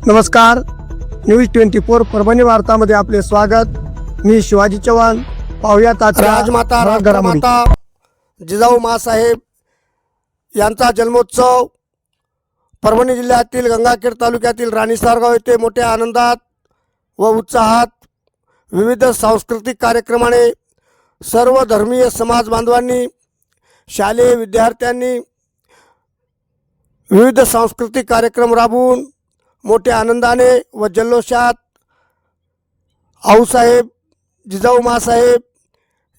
नमस्कार, न्यूज 24 परभणी वार्तामध्ये आपले स्वागत। मी शिवाजी चव्हाण। पाहुयात राजमाता राष्ट्रमाता जिजाऊ माँसाहेब यांचा जन्मोत्सव परभणी जिल्ह्यातील गंगाखेड तालुक्यातील राणी सारगाव येथे मोठ्या आनंदात व उत्साहात विविध सांस्कृतिक कार्यक्रमाने सर्व धर्मीय समाज बांधवांनी, शालेय विद्यार्थ्यांनी विविध सांस्कृतिक कार्यक्रम राबवून मोठ्या आनंदाने व जल्लोषात आऊसाहेब जिजाऊ माँसाहेब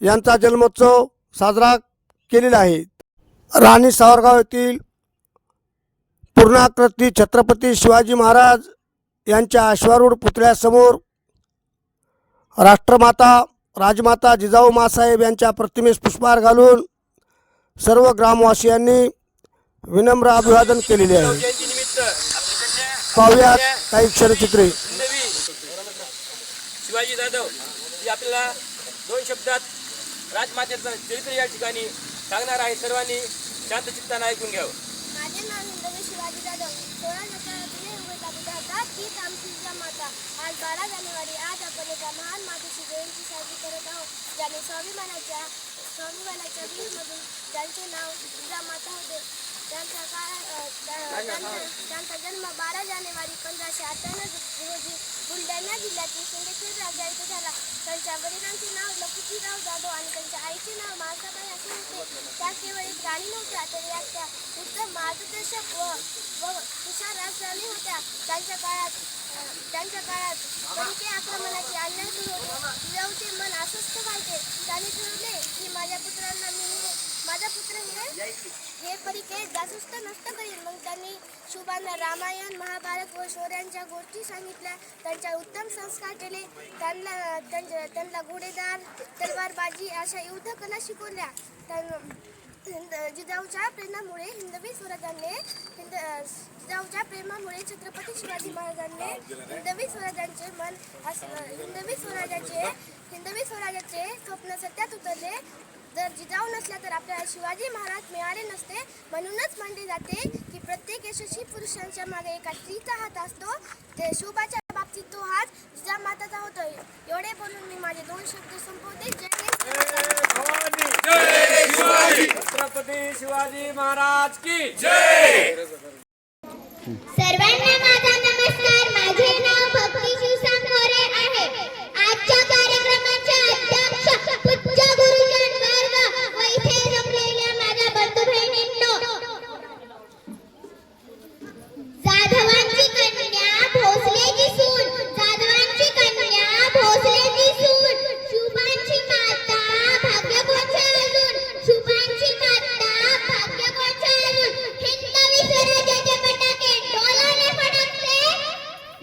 यांचा जन्मोत्सव साजरा केलेला आहे। राणी सावरगाव येथील पूर्णाकृती छत्रपती शिवाजी महाराज यांच्या अश्वारूढ पुतळ्यासमोर राष्ट्रमाता राजमाता जिजाऊ माँसाहेब यांच्या प्रतिमेस पुष्पहार घालून सर्व ग्रामवासियांनी विनम्र अभिवादन केलेले आहे। पाहुयात काही क्षणचित्रे। शिवाजी जाधव ही आपल्याला दोन शब्दात राजमातेचं चरित्र या ठिकाणी सांगणार आहे। सर्वांनी शांत चित्ताने ऐकून घ्यावं। माझे नाव हिंदवी शिवाजी जाधव। 16 नक्षत्राने उगवता बुद्धाचा तीच आमची माता। आज 12 जानेवारी आज आपण एका महान मातेची जयंती साजरी करत आहोत, ज्याने स्वाभिमानाच्या वीरमधून ज्यांचे नाव जिजामाता होते। त्यांचा जन्म 12 जानेवारी 1598 रोजी बुलढाणा जिल्ह्यातील सिंदखेड राजा येथे झाला। त्यांच्या वडिलांचे नाव लखुजीराव जाधव आणि त्यांच्या आईचे नाव माळसाबाई असे होते। त्या केवळ एक राणी नव्हत्या, तर त्या उत्तम मार्गदर्शक व हुशार राजराणी होत्या। त्यांच्या काळात परकीय आक्रमणाची अन्याय सुरू होते। जिजाऊचे मन अस्वस्थ व्हायचे। त्यांनी ठरवले की माझा पुत्र हे परिके जासूस नष्ट करील। मग त्यांनी शुभांना रामायण, महाभारत व शौर्यांच्या गोष्टी सांगितल्या। त्यांच्या उत्तम संस्कार केले। त्यांना घोडेदार, तलवारबाजी अशा युद्ध कला शिकवल्या। जिजाऊच्या प्रेमामुळे छत्रपती शिवाजी महाराजांनी हिंदवी स्वराज्याचे स्वप्न सत्यात उतरले। जर जिजाऊ नसल्या तर आपल्याला शिवाजी महाराज मिळाले नसते। म्हणूनच म्हणले जाते की प्रत्येक यशस्वी पुरुषांच्या मागे एका स्त्रीचा हात असतो। ते शोभाच्या बाबतीत तो हात जिजामाताचा होतो। एवढे बोलून मी माझे 2 शब्द संपवते। छत्रपती शिवाजी महाराज की जय। सर्वांना माझा नमस्कार। माझे नाव भक्ती शिवसांगोरे आहे। आजच्या कार्यक्रमाचे अध्यक्ष पूज्य गुरुजन वर्ग व इथे जमलेल्या माझ्या बंधू बहिणींनो, जाधवांची कन्या भोसलेची सून, शुभांची माता भाग्य कोणच्या अजून, शुभांची माता भाग्य कोणच्या अजून। हिंदवी स्वराज्याचे पताके डोलाने फडकते।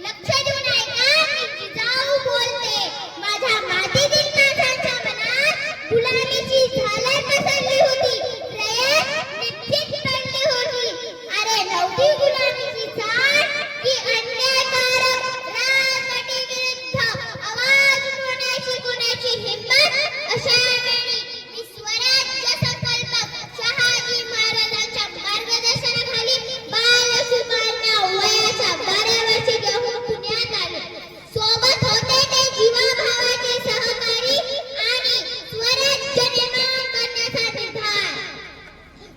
लक्ष देऊन ऐका, मी जिजाऊ बोलते। माझ्या मातीतील माझ्याच्या मनात गुलामीची झालर पसरली होती। रयत निश्चित पडली होती। अरे नव्हती गुलामीची झाड की अन्यायकारक राजवटीविरुद्ध आवाज उठवण्याची कोणाची हिंमत। अशा वेळी मी स्वराज्य संकल्पक शहाजी महाराजांच्या मार्गदर्शनाखाली बालसुमांना वयाच्या 12 वर्षी घेऊन पुण्यात आले। सोबत होते ते जीवाभावाचे सहकारी आणि स्वराज्य निर्माण करण्याचा निर्धार।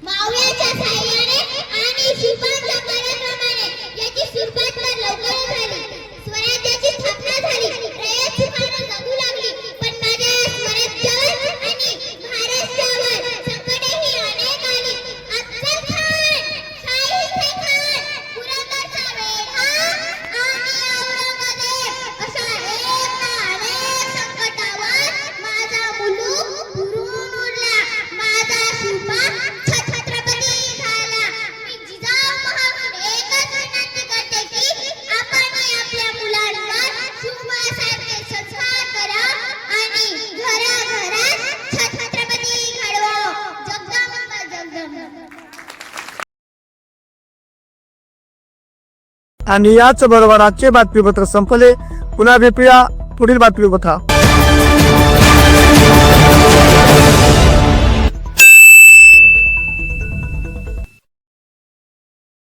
मावळ्याच्या साह्याने आणि शिल्पांच्या कार्याप्रमाणे याची सुरुवात तर लवकर झाली। स्वराज्याची स्थापना झाली। रयत सुखाने जगू लागली। पण माझ्या स्वराज्यावर आणि महाराष्ट्रावर संकटेही अनेक आली। अफजल खान, शाहिस्ते खान, पुरंदरचा वेढा आणि औरंगजेब अशा अनेक संकटावर माझा मुलूक पुरून उरला। माझा शुभा छत्रपती झाला। मी जिजाऊ म्हणून एकच विनंती करते की आपण आपल्या मुलांवर शुभासारखे संस्कार करा आणि घराघरात छत्रपती घडवावं। जगदंबा जगदंबा। आणि याच बरोबर आजचे बातमीपत्र संपले। पुन्हा भेटूया पुढील बातमीपत्रात।